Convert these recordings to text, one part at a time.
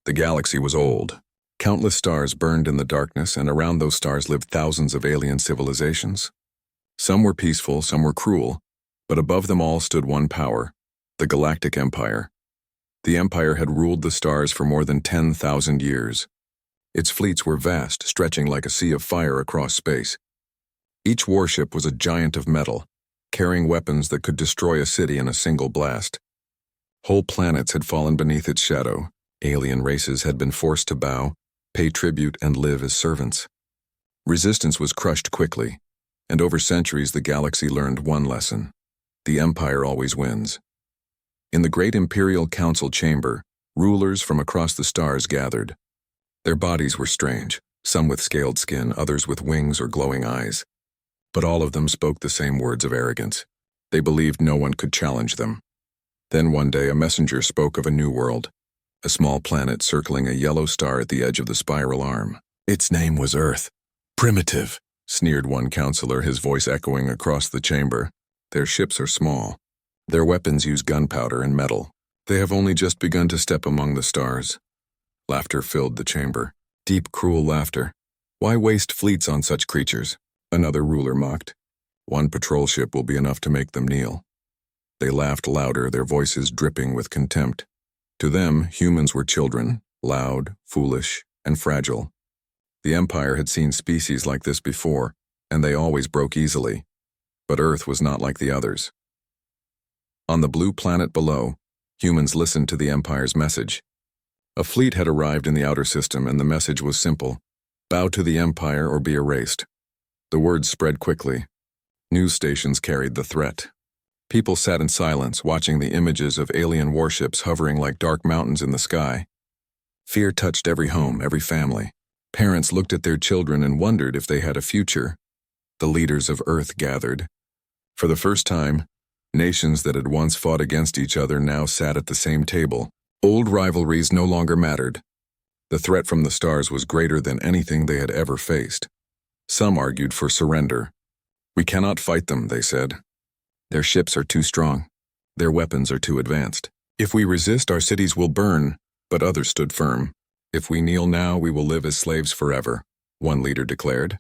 The galaxy was old. Countless stars burned in the darkness, and around those stars lived thousands of alien civilizations. Some were peaceful, some were cruel, but above them all stood one power, the Galactic Empire. The Empire had ruled the stars for more than 10,000 years. Its fleets were vast, stretching like a sea of fire across space. Each warship was a giant of metal, carrying weapons that could destroy a city in a single blast. Whole planets had fallen beneath its shadow. Alien races had been forced to bow, pay tribute, and live as servants. Resistance was crushed quickly, and over centuries the galaxy learned one lesson: the Empire always wins. In the great Imperial Council chamber, rulers from across the stars gathered. Their bodies were strange, some with scaled skin, others with wings or glowing eyes. But all of them spoke the same words of arrogance. They believed no one could challenge them. Then one day a messenger spoke of a new world, a small planet circling a yellow star at the edge of the spiral arm. Its name was Earth. Primitive, sneered one counselor, his voice echoing across the chamber. Their ships are small. Their weapons use gunpowder and metal. They have only just begun to step among the stars. Laughter filled the chamber. Deep, cruel laughter. Why waste fleets on such creatures? Another ruler mocked. One patrol ship will be enough to make them kneel. They laughed louder, their voices dripping with contempt. To them, humans were children, loud, foolish, and fragile. The Empire had seen species like this before, and they always broke easily. But Earth was not like the others. On the blue planet below, humans listened to the Empire's message. A fleet had arrived in the outer system, and the message was simple: bow to the Empire or be erased. The words spread quickly. News stations carried the threat. People sat in silence, watching the images of alien warships hovering like dark mountains in the sky. Fear touched every home, every family. Parents looked at their children and wondered if they had a future. The leaders of Earth gathered. For the first time, nations that had once fought against each other now sat at the same table. Old rivalries no longer mattered. The threat from the stars was greater than anything they had ever faced. Some argued for surrender. We cannot fight them, they said. Their ships are too strong. Their weapons are too advanced. If we resist, our cities will burn, but others stood firm. If we kneel now, we will live as slaves forever, one leader declared.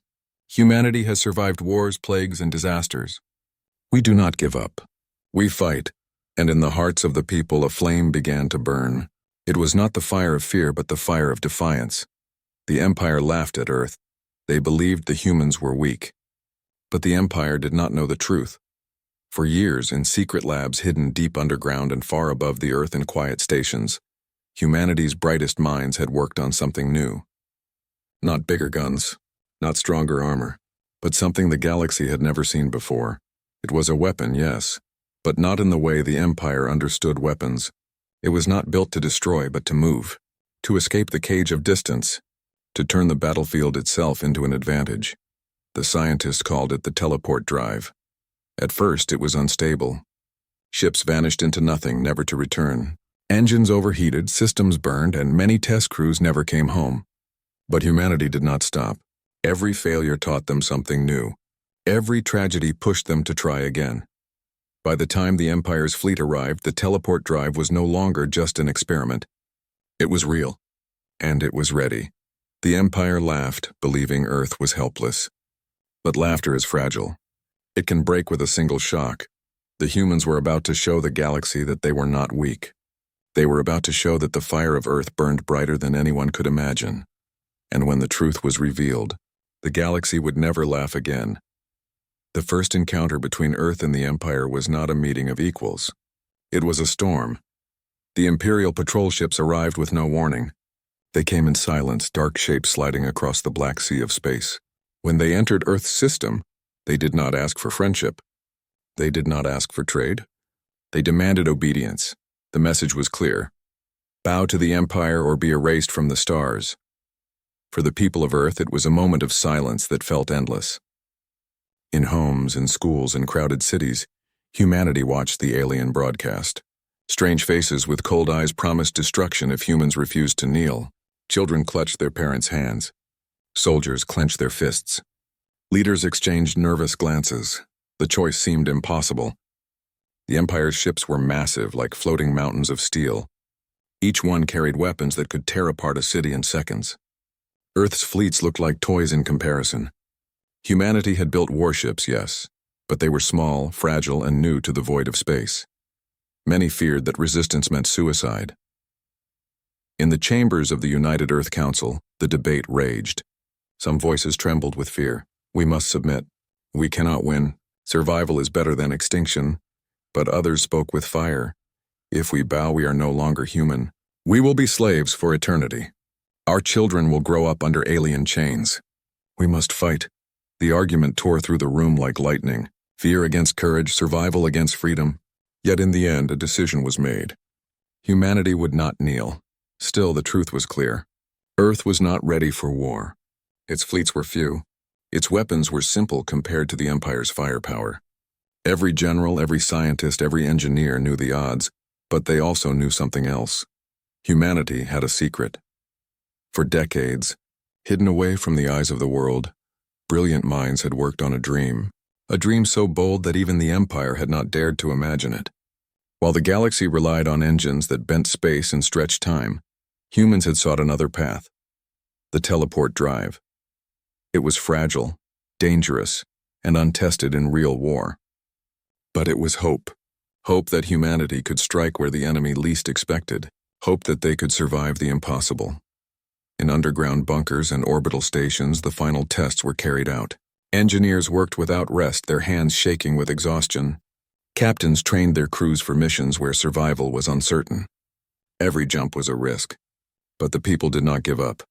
Humanity has survived wars, plagues, and disasters. We do not give up. We fight, and in the hearts of the people a flame began to burn. It was not the fire of fear, but the fire of defiance. The Empire laughed at Earth. They believed the humans were weak. But the Empire did not know the truth. For years, in secret labs hidden deep underground and far above the Earth in quiet stations, humanity's brightest minds had worked on something new. Not bigger guns, not stronger armor, but something the galaxy had never seen before. It was a weapon, yes, but not in the way the Empire understood weapons. It was not built to destroy, but to move, to escape the cage of distance, to turn the battlefield itself into an advantage. The scientists called it the teleport drive. At first, it was unstable. Ships vanished into nothing, never to return. Engines overheated, systems burned, and many test crews never came home. But humanity did not stop. Every failure taught them something new. Every tragedy pushed them to try again. By the time the Empire's fleet arrived, the teleport drive was no longer just an experiment. It was real, and it was ready. The Empire laughed, believing Earth was helpless. But laughter is fragile. It can break with a single shock. The humans were about to show the galaxy that they were not weak. They were about to show that the fire of Earth burned brighter than anyone could imagine. And when the truth was revealed, the galaxy would never laugh again. The first encounter between Earth and the Empire was not a meeting of equals. It was a storm. The Imperial patrol ships arrived with no warning. They came in silence, dark shapes sliding across the black sea of space. When they entered Earth's system, they did not ask for friendship. They did not ask for trade. They demanded obedience. The message was clear: bow to the Empire or be erased from the stars. For the people of Earth, it was a moment of silence that felt endless. In homes, in schools, in crowded cities, humanity watched the alien broadcast. Strange faces with cold eyes promised destruction if humans refused to kneel. Children clutched their parents' hands. Soldiers clenched their fists. Leaders exchanged nervous glances. The choice seemed impossible. The Empire's ships were massive, like floating mountains of steel. Each one carried weapons that could tear apart a city in seconds. Earth's fleets looked like toys in comparison. Humanity had built warships, yes, but they were small, fragile, and new to the void of space. Many feared that resistance meant suicide. In the chambers of the United Earth Council, the debate raged. Some voices trembled with fear. We must submit. We cannot win. Survival is better than extinction. But others spoke with fire. If we bow, we are no longer human. We will be slaves for eternity. Our children will grow up under alien chains. We must fight. The argument tore through the room like lightning. Fear against courage, survival against freedom. Yet in the end, a decision was made. Humanity would not kneel. Still, the truth was clear. Earth was not ready for war. Its fleets were few. Its weapons were simple compared to the Empire's firepower. Every general, every scientist, every engineer knew the odds, but they also knew something else. Humanity had a secret. For decades, hidden away from the eyes of the world, brilliant minds had worked on a dream so bold that even the Empire had not dared to imagine it. While the galaxy relied on engines that bent space and stretched time, humans had sought another path: the teleport drive. It was fragile, dangerous, and untested in real war. But it was hope. Hope that humanity could strike where the enemy least expected. Hope that they could survive the impossible. In underground bunkers and orbital stations, the final tests were carried out. Engineers worked without rest, their hands shaking with exhaustion. Captains trained their crews for missions where survival was uncertain. Every jump was a risk. But the people did not give up.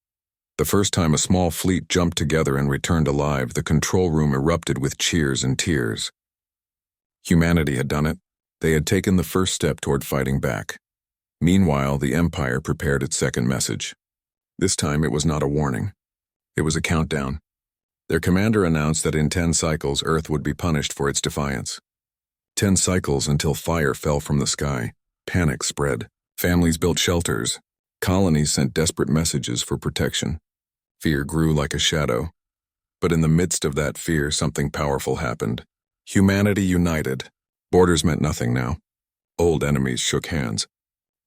The first time a small fleet jumped together and returned alive, the control room erupted with cheers and tears. Humanity had done it. They had taken the first step toward fighting back. Meanwhile, the Empire prepared its second message. This time it was not a warning. It was a countdown. Their commander announced that in 10 cycles, Earth would be punished for its defiance. 10 cycles until fire fell from the sky. Panic spread. Families built shelters. Colonies sent desperate messages for protection. Fear grew like a shadow. But in the midst of that fear, something powerful happened. Humanity united. Borders meant nothing now. Old enemies shook hands.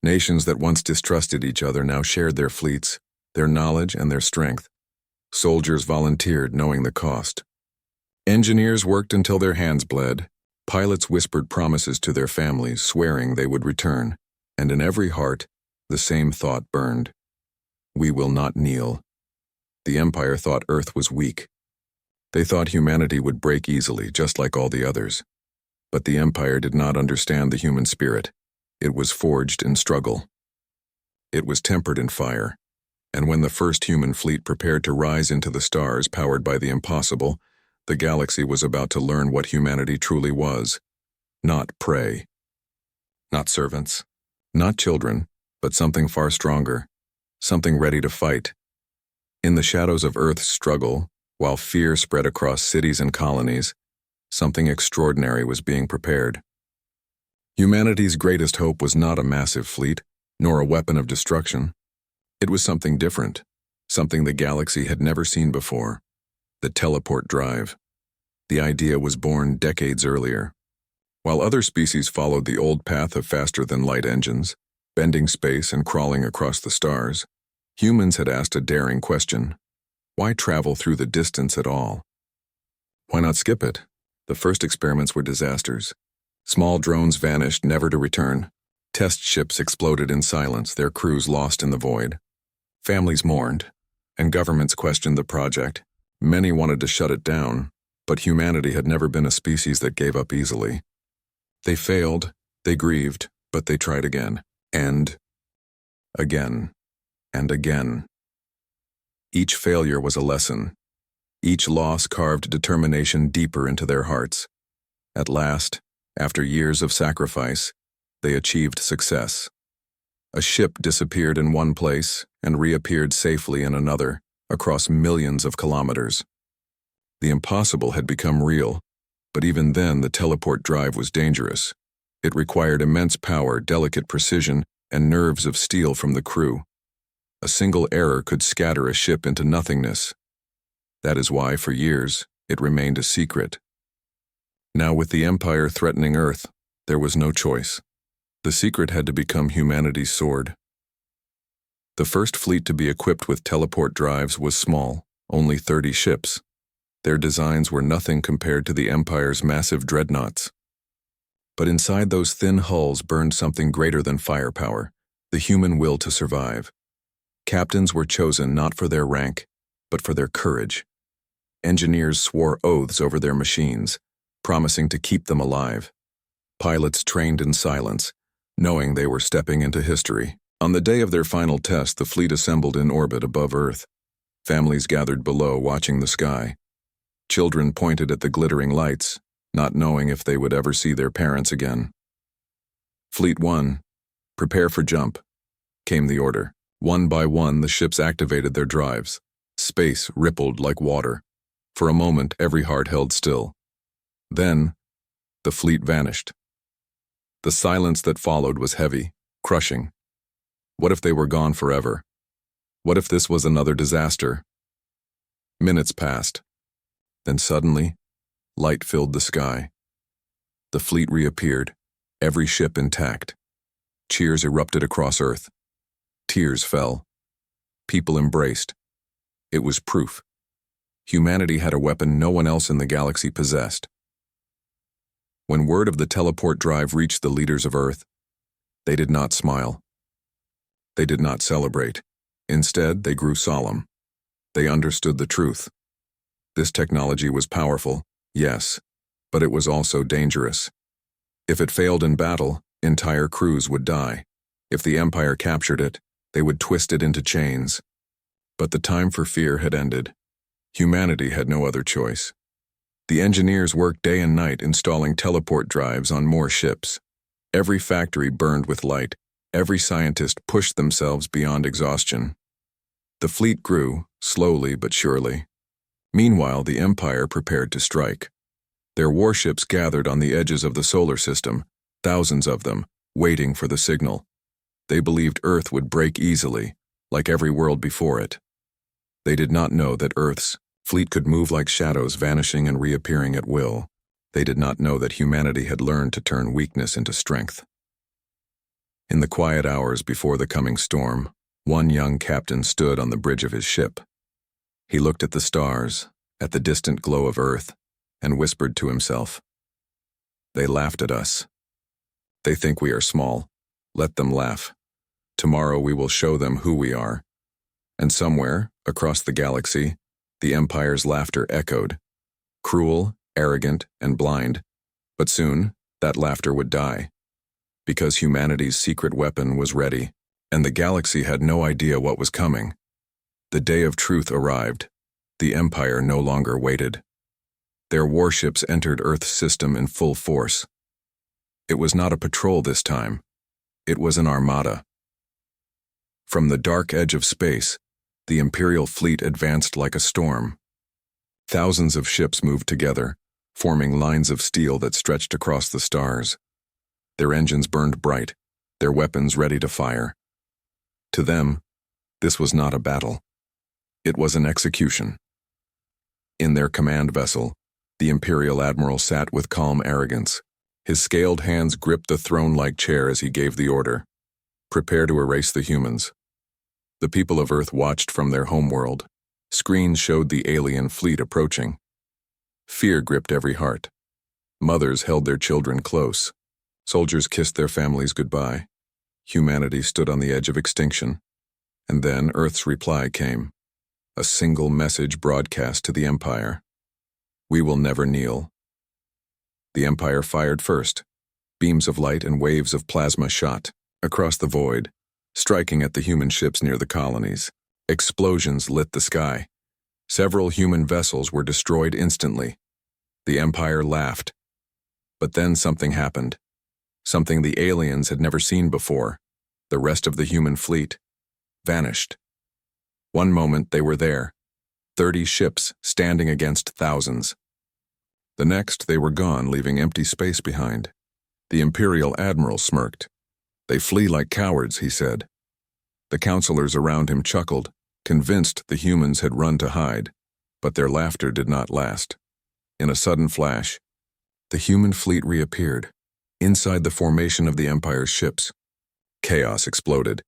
Nations that once distrusted each other now shared their fleets, their knowledge, and their strength. Soldiers volunteered, knowing the cost. Engineers worked until their hands bled. Pilots whispered promises to their families, swearing they would return. And in every heart, the same thought burned. We will not kneel. The Empire thought Earth was weak. They thought humanity would break easily, just like all the others. But the Empire did not understand the human spirit. It was forged in struggle. It was tempered in fire. And when the first human fleet prepared to rise into the stars powered by the impossible, the galaxy was about to learn what humanity truly was. Not prey. Not servants. Not children, but something far stronger. Something ready to fight. In the shadows of Earth's struggle, while fear spread across cities and colonies, something extraordinary was being prepared. Humanity's greatest hope was not a massive fleet, nor a weapon of destruction. It was something different, something the galaxy had never seen before: the teleport drive. The idea was born decades earlier. While other species followed the old path of faster-than-light engines, bending space and crawling across the stars, humans had asked a daring question: why travel through the distance at all? Why not skip it? The first experiments were disasters. Small drones vanished, never to return. Test ships exploded in silence, their crews lost in the void. Families mourned, and governments questioned the project. Many wanted to shut it down, but humanity had never been a species that gave up easily. They failed, they grieved, but they tried again, and again, and again. Each failure was a lesson. Each loss carved determination deeper into their hearts. At last, after years of sacrifice, they achieved success. A ship disappeared in one place and reappeared safely in another, across millions of kilometers. The impossible had become real, but even then the teleport drive was dangerous. It required immense power, delicate precision, and nerves of steel from the crew. A single error could scatter a ship into nothingness. That is why, for years, it remained a secret. Now, with the Empire threatening Earth, there was no choice. The secret had to become humanity's sword. The first fleet to be equipped with teleport drives was small, only 30 ships. Their designs were nothing compared to the Empire's massive dreadnoughts. But inside those thin hulls burned something greater than firepower, the human will to survive. Captains were chosen not for their rank, but for their courage. Engineers swore oaths over their machines, promising to keep them alive. Pilots trained in silence, knowing they were stepping into history. On the day of their final test, the fleet assembled in orbit above Earth. Families gathered below, watching the sky. Children pointed at the glittering lights, not knowing if they would ever see their parents again. Fleet 1, prepare for jump, came the order. One by one, the ships activated their drives. Space rippled like water. For a moment, every heart held still. Then, the fleet vanished. The silence that followed was heavy, crushing. What if they were gone forever? What if this was another disaster? Minutes passed. Then suddenly, light filled the sky. The fleet reappeared, every ship intact. Cheers erupted across Earth. Tears fell. People embraced. It was proof. Humanity had a weapon no one else in the galaxy possessed. When word of the teleport drive reached the leaders of Earth, they did not smile. They did not celebrate. Instead, they grew solemn. They understood the truth. This technology was powerful, yes, but it was also dangerous. If it failed in battle, entire crews would die. If the Empire captured it, they would twist it into chains. But the time for fear had ended. Humanity had no other choice. The engineers worked day and night installing teleport drives on more ships. Every factory burned with light. Every scientist pushed themselves beyond exhaustion. The fleet grew, slowly but surely. Meanwhile, the Empire prepared to strike. Their warships gathered on the edges of the solar system, thousands of them, waiting for the signal. They believed Earth would break easily, like every world before it. They did not know that Earth's fleet could move like shadows, vanishing and reappearing at will. They did not know that humanity had learned to turn weakness into strength. In the quiet hours before the coming storm, one young captain stood on the bridge of his ship. He looked at the stars, at the distant glow of Earth, and whispered to himself, "They laughed at us. They think we are small. Let them laugh. Tomorrow we will show them who we are." And somewhere, across the galaxy, the Empire's laughter echoed. Cruel, arrogant, and blind. But soon, that laughter would die. Because humanity's secret weapon was ready, and the galaxy had no idea what was coming. The day of truth arrived. The Empire no longer waited. Their warships entered Earth's system in full force. It was not a patrol this time. It was an armada. From the dark edge of space, the Imperial fleet advanced like a storm. Thousands of ships moved together, forming lines of steel that stretched across the stars. Their engines burned bright, their weapons ready to fire. To them, this was not a battle. It was an execution. In their command vessel, the Imperial Admiral sat with calm arrogance. His scaled hands gripped the throne-like chair as he gave the order. Prepare to erase the humans. The people of Earth watched from their homeworld. Screens showed the alien fleet approaching. Fear gripped every heart. Mothers held their children close. Soldiers kissed their families goodbye. Humanity stood on the edge of extinction. And then Earth's reply came. A single message broadcast to the Empire. We will never kneel. The Empire fired first. Beams of light and waves of plasma shot across the void, striking at the human ships near the colonies. Explosions lit the sky. Several human vessels were destroyed instantly. The Empire laughed. But then something happened. Something the aliens had never seen before. The rest of the human fleet vanished. One moment they were there, 30 ships standing against thousands. The next they were gone, leaving empty space behind. The Imperial Admiral smirked. They flee like cowards, he said. The counselors around him chuckled, convinced the humans had run to hide, but their laughter did not last. In a sudden flash, the human fleet reappeared. Inside the formation of the Empire's ships, chaos exploded.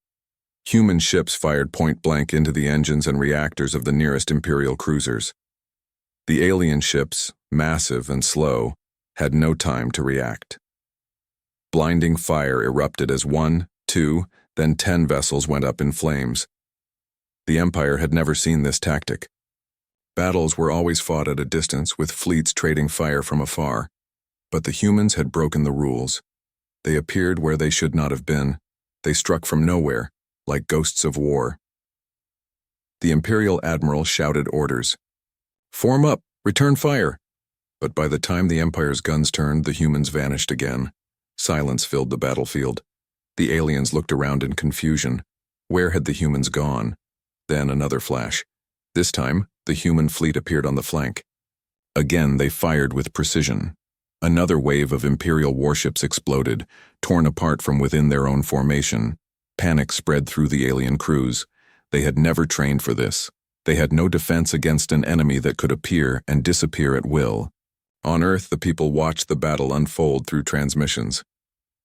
Human ships fired point-blank into the engines and reactors of the nearest Imperial cruisers. The alien ships, massive and slow, had no time to react. Blinding fire erupted as 1, 2, then 10 vessels went up in flames. The Empire had never seen this tactic. Battles were always fought at a distance, with fleets trading fire from afar. But the humans had broken the rules. They appeared where they should not have been. They struck from nowhere, like ghosts of war. The Imperial Admiral shouted orders. "Form up! Return fire!" But by the time the Empire's guns turned, the humans vanished again. Silence filled the battlefield. The aliens looked around in confusion. Where had the humans gone? Then another flash. This time, the human fleet appeared on the flank. Again, they fired with precision. Another wave of Imperial warships exploded, torn apart from within their own formation. Panic spread through the alien crews. They had never trained for this. They had no defense against an enemy that could appear and disappear at will. On Earth, the people watched the battle unfold through transmissions.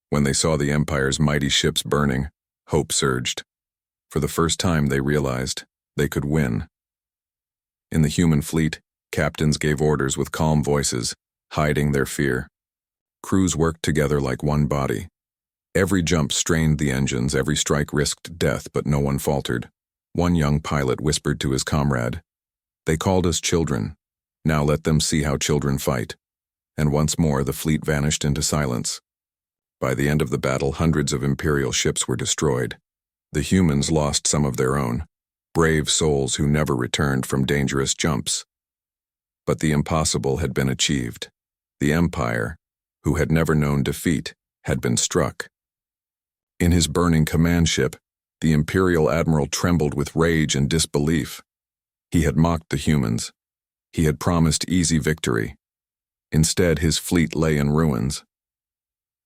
When they saw the Empire's mighty ships burning, hope surged. For the first time, they realized they could win. In the human fleet, captains gave orders with calm voices, hiding their fear. Crews worked together like one body. Every jump strained the engines, every strike risked death, but no one faltered. One young pilot whispered to his comrade, "They called us children. Now let them see how children fight." And once more the fleet vanished into silence. By the end of the battle, hundreds of Imperial ships were destroyed. The humans lost some of their own, brave souls who never returned from dangerous jumps. But the impossible had been achieved. The Empire, who had never known defeat, had been struck. In his burning command ship, the Imperial Admiral trembled with rage and disbelief. He had mocked the humans. He had promised easy victory. Instead, his fleet lay in ruins.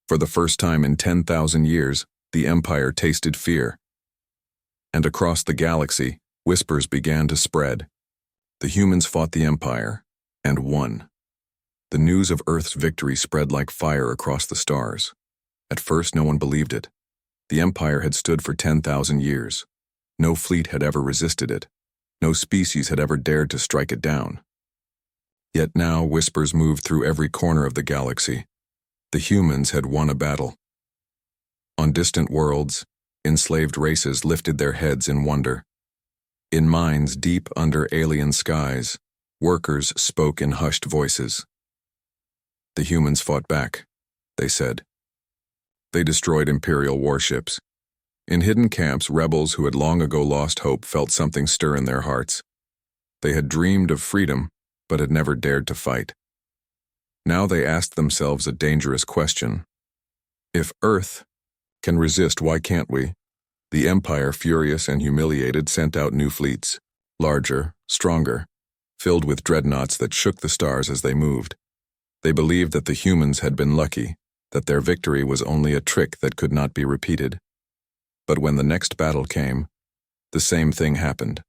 For the first time in 10,000 years, the Empire tasted fear. And across the galaxy, whispers began to spread. The humans fought the Empire, and won. The news of Earth's victory spread like fire across the stars. At first, no one believed it. The Empire had stood for 10,000 years. No fleet had ever resisted it. No species had ever dared to strike it down. Yet now whispers moved through every corner of the galaxy. The humans had won a battle. On distant worlds, enslaved races lifted their heads in wonder. In mines deep under alien skies, workers spoke in hushed voices. The humans fought back, they said. They destroyed Imperial warships. In hidden camps, rebels who had long ago lost hope felt something stir in their hearts. They had dreamed of freedom, but had never dared to fight. Now they asked themselves a dangerous question. If Earth can resist, why can't we? The Empire, furious and humiliated, sent out new fleets, larger, stronger, filled with dreadnoughts that shook the stars as they moved. They believed that the humans had been lucky, that their victory was only a trick that could not be repeated. But when the next battle came, the same thing happened.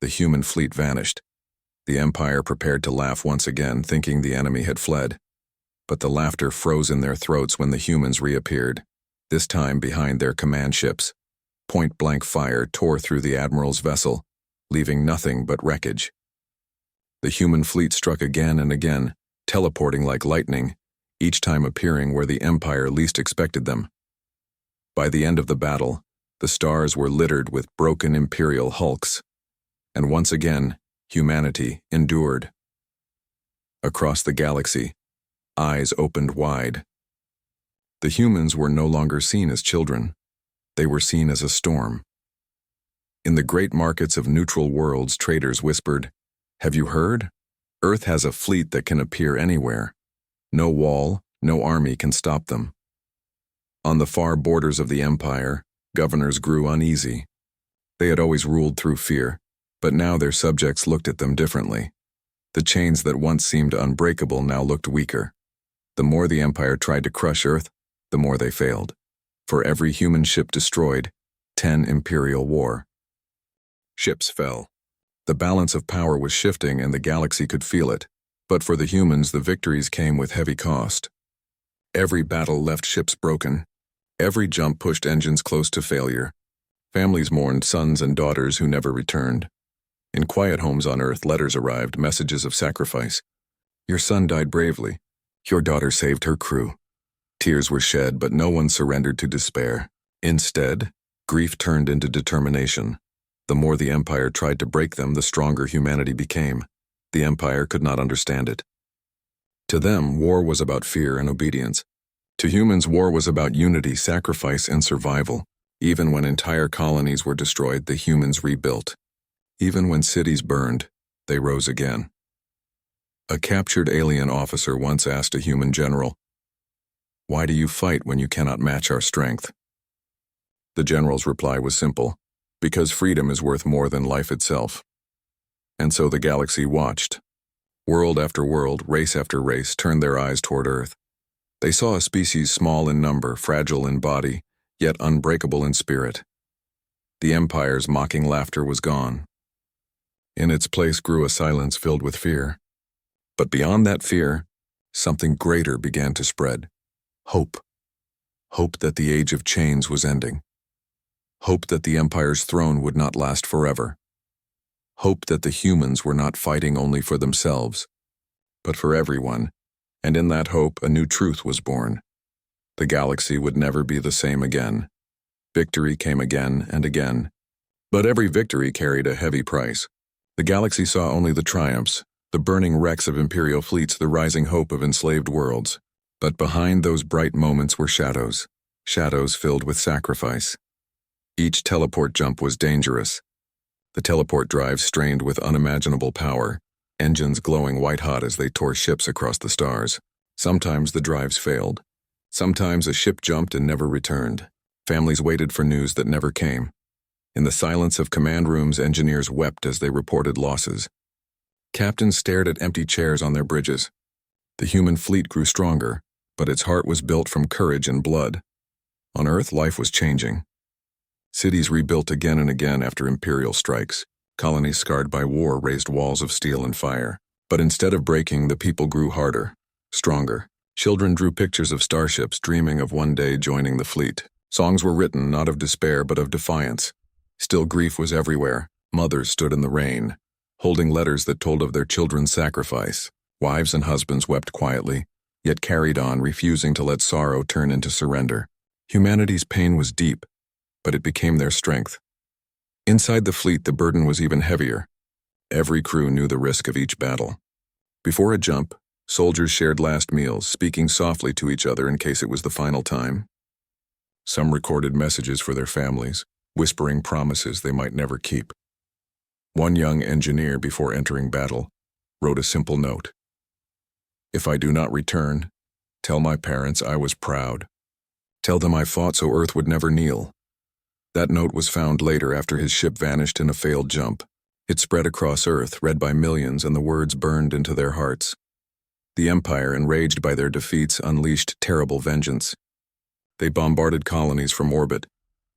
The human fleet vanished. The Empire prepared to laugh once again, thinking the enemy had fled. But the laughter froze in their throats when the humans reappeared, this time behind their command ships. Point-blank fire tore through the Admiral's vessel, leaving nothing but wreckage. The human fleet struck again and again, teleporting like lightning, each time appearing where the Empire least expected them. By the end of the battle, the stars were littered with broken Imperial hulks, and once again, humanity endured. Across the galaxy, eyes opened wide. The humans were no longer seen as children. They were seen as a storm. In the great markets of neutral worlds, traders whispered, "Have you heard? Earth has a fleet that can appear anywhere. No wall, no army can stop them." On the far borders of the Empire, governors grew uneasy. They had always ruled through fear, but now their subjects looked at them differently. The chains that once seemed unbreakable now looked weaker. The more the Empire tried to crush Earth, the more they failed. For every human ship destroyed, 10 Imperial war. Ships fell. The balance of power was shifting and the galaxy could feel it. But for the humans, the victories came with heavy cost. Every battle left ships broken. Every jump pushed engines close to failure. Families mourned sons and daughters who never returned. In quiet homes on Earth, letters arrived, messages of sacrifice. Your son died bravely. Your daughter saved her crew. Tears were shed, but no one surrendered to despair. Instead, grief turned into determination. The more the Empire tried to break them, the stronger humanity became. The Empire could not understand it. To them, war was about fear and obedience. To humans, war was about unity, sacrifice, and survival. Even when entire colonies were destroyed, the humans rebuilt. Even when cities burned, they rose again. A captured alien officer once asked a human general, "Why do you fight when you cannot match our strength?" The general's reply was simple: because freedom is worth more than life itself. And so the galaxy watched. World after world, race after race, turned their eyes toward Earth. They saw a species small in number, fragile in body, yet unbreakable in spirit. The Empire's mocking laughter was gone. In its place grew a silence filled with fear. But beyond that fear, something greater began to spread. Hope. Hope that the age of chains was ending. Hope that the Empire's throne would not last forever. Hope that the humans were not fighting only for themselves, but for everyone. And in that hope, a new truth was born. The galaxy would never be the same again. Victory came again and again. But every victory carried a heavy price. The galaxy saw only the triumphs, the burning wrecks of Imperial fleets, the rising hope of enslaved worlds. But behind those bright moments were shadows, shadows filled with sacrifice. Each teleport jump was dangerous. The teleport drives strained with unimaginable power, engines glowing white-hot as they tore ships across the stars. Sometimes the drives failed. Sometimes a ship jumped and never returned. Families waited for news that never came. In the silence of command rooms, engineers wept as they reported losses. Captains stared at empty chairs on their bridges. The human fleet grew stronger, but its heart was built from courage and blood. On Earth, life was changing. Cities rebuilt again and again after Imperial strikes. Colonies scarred by war raised walls of steel and fire. But instead of breaking, the people grew harder, stronger. Children drew pictures of starships, dreaming of one day joining the fleet. Songs were written not of despair but of defiance. Still, grief was everywhere. Mothers stood in the rain, holding letters that told of their children's sacrifice. Wives and husbands wept quietly, yet carried on, refusing to let sorrow turn into surrender. Humanity's pain was deep, but it became their strength. Inside the fleet, the burden was even heavier. Every crew knew the risk of each battle. Before a jump, soldiers shared last meals, speaking softly to each other in case it was the final time. Some recorded messages for their families, whispering promises they might never keep. One young engineer, before entering battle, wrote a simple note. "If I do not return, tell my parents I was proud. Tell them I fought so Earth would never kneel." That note was found later after his ship vanished in a failed jump. It spread across Earth, read by millions, and the words burned into their hearts. The Empire, enraged by their defeats, unleashed terrible vengeance. They bombarded colonies from orbit,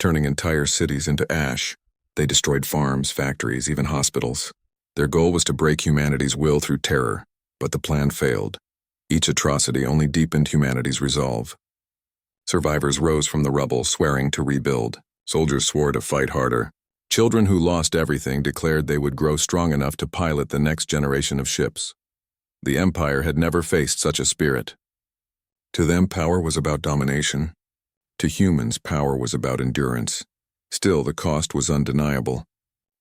turning entire cities into ash. They destroyed farms, factories, even hospitals. Their goal was to break humanity's will through terror, but the plan failed. Each atrocity only deepened humanity's resolve. Survivors rose from the rubble, swearing to rebuild. Soldiers swore to fight harder. Children who lost everything declared they would grow strong enough to pilot the next generation of ships. The Empire had never faced such a spirit. To them, power was about domination. To humans, power was about endurance. Still, the cost was undeniable.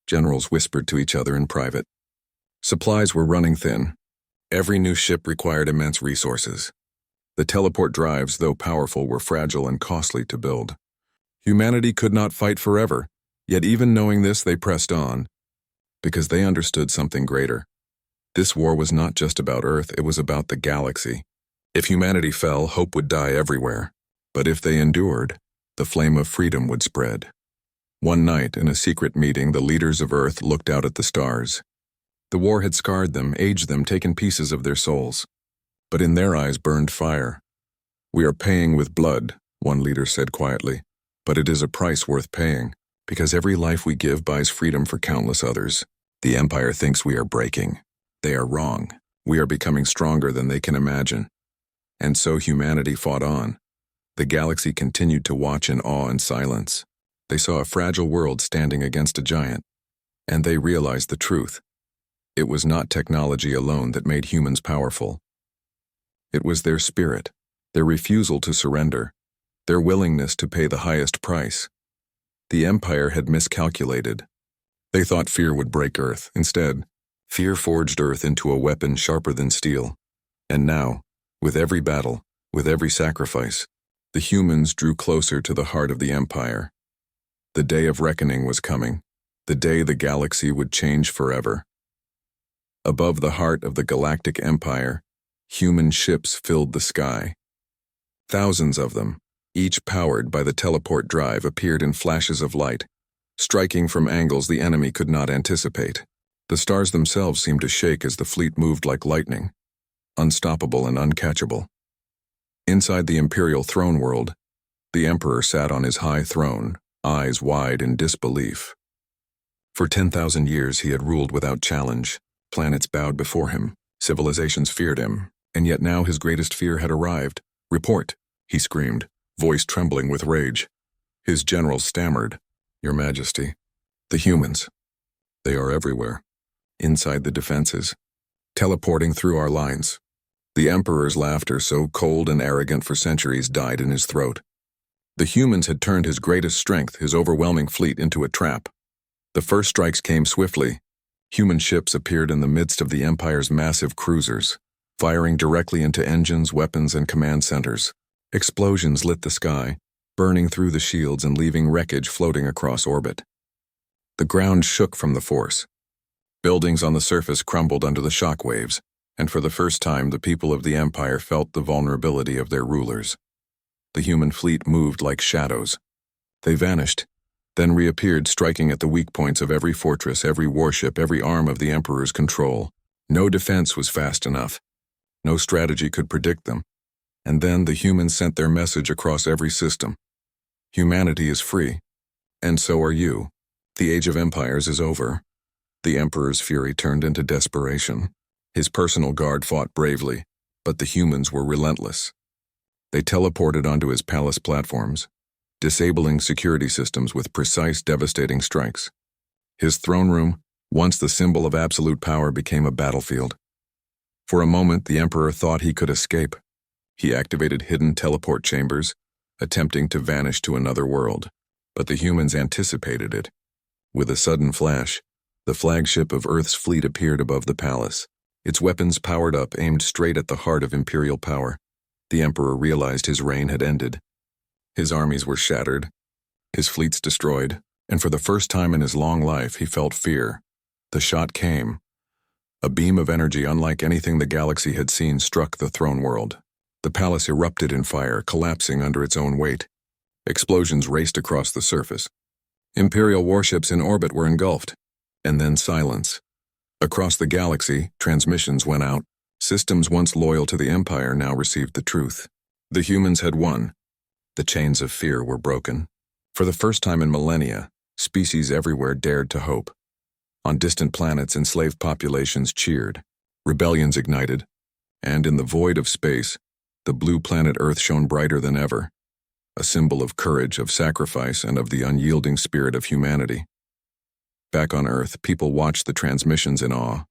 Generals whispered to each other in private. Supplies were running thin. Every new ship required immense resources. The teleport drives, though powerful, were fragile and costly to build. Humanity could not fight forever, yet even knowing this, they pressed on, because they understood something greater. This war was not just about Earth, it was about the galaxy. If humanity fell, hope would die everywhere. But if they endured, the flame of freedom would spread. One night, in a secret meeting, the leaders of Earth looked out at the stars. The war had scarred them, aged them, taken pieces of their souls. But in their eyes burned fire. "We are paying with blood," one leader said quietly. "But it is a price worth paying, because every life we give buys freedom for countless others. The Empire thinks we are breaking. They are wrong. We are becoming stronger than they can imagine." And so humanity fought on. The galaxy continued to watch in awe and silence. They saw a fragile world standing against a giant, and they realized the truth. It was not technology alone that made humans powerful. It was their spirit, their refusal to surrender, their willingness to pay the highest price. The Empire had miscalculated. They thought fear would break Earth. Instead, fear forged Earth into a weapon sharper than steel. And now, with every battle, with every sacrifice, the humans drew closer to the heart of the Empire. The day of reckoning was coming, the day the galaxy would change forever. Above the heart of the Galactic Empire, human ships filled the sky. Thousands of them, each powered by the teleport drive, appeared in flashes of light, striking from angles the enemy could not anticipate. The stars themselves seemed to shake as the fleet moved like lightning, unstoppable and uncatchable. Inside the Imperial throne world, the Emperor sat on his high throne, eyes wide in disbelief. For 10,000 years he had ruled without challenge. Planets bowed before him, civilizations feared him, and yet now his greatest fear had arrived. "Report," he screamed, voice trembling with rage. His generals stammered. "Your Majesty, the humans. They are everywhere. Inside the defenses, teleporting through our lines." The Emperor's laughter, so cold and arrogant for centuries, died in his throat. The humans had turned his greatest strength, his overwhelming fleet, into a trap. The first strikes came swiftly. Human ships appeared in the midst of the Empire's massive cruisers, firing directly into engines, weapons, and command centers. Explosions lit the sky, burning through the shields and leaving wreckage floating across orbit. The ground shook from the force. Buildings on the surface crumbled under the shock waves, and for the first time the people of the Empire felt the vulnerability of their rulers. The human fleet moved like shadows. They vanished, then reappeared, striking at the weak points of every fortress, every warship, every arm of the Emperor's control. No defense was fast enough. No strategy could predict them. And then the humans sent their message across every system. Humanity is free, and so are you. The age of empires is over. The Emperor's fury turned into desperation. His personal guard fought bravely, but the humans were relentless. They teleported onto his palace platforms, disabling security systems with precise, devastating strikes. His throne room, once the symbol of absolute power, became a battlefield. For a moment, the Emperor thought he could escape. He activated hidden teleport chambers, attempting to vanish to another world. But the humans anticipated it. With a sudden flash, the flagship of Earth's fleet appeared above the palace, its weapons powered up, aimed straight at the heart of imperial power. The Emperor realized his reign had ended. His armies were shattered, his fleets destroyed, and for the first time in his long life he felt fear. The shot came. A beam of energy unlike anything the galaxy had seen struck the throne world. The palace erupted in fire, collapsing under its own weight. Explosions raced across the surface. Imperial warships in orbit were engulfed. And then silence. Across the galaxy, transmissions went out. Systems once loyal to the Empire now received the truth. The humans had won. The chains of fear were broken. For the first time in millennia, species everywhere dared to hope. On distant planets, enslaved populations cheered. Rebellions ignited. And in the void of space, the blue planet Earth shone brighter than ever, a symbol of courage, of sacrifice, and of the unyielding spirit of humanity. Back on Earth, people watched the transmissions in awe.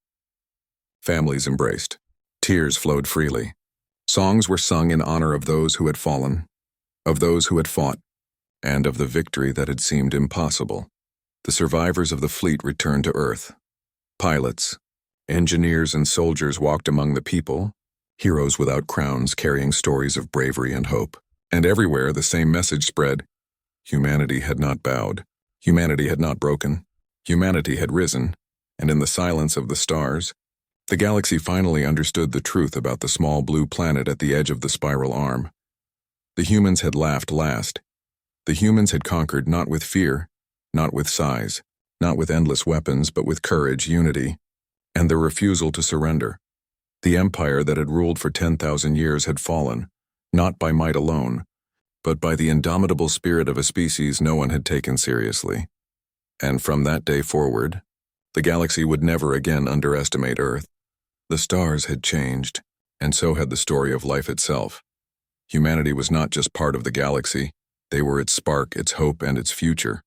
Families embraced. Tears flowed freely. Songs were sung in honor of those who had fallen, of those who had fought, and of the victory that had seemed impossible. The survivors of the fleet returned to Earth. Pilots, engineers, and soldiers walked among the people, heroes without crowns carrying stories of bravery and hope. And everywhere the same message spread. Humanity had not bowed. Humanity had not broken. Humanity had risen. And in the silence of the stars, the galaxy finally understood the truth about the small blue planet at the edge of the spiral arm. The humans had laughed last. The humans had conquered not with fear, not with size, not with endless weapons, but with courage, unity, and the refusal to surrender. The empire that had ruled for 10,000 years had fallen, not by might alone, but by the indomitable spirit of a species no one had taken seriously. And from that day forward, the galaxy would never again underestimate Earth. The stars had changed, and so had the story of life itself. Humanity was not just part of the galaxy, They were its spark, its hope, and its future.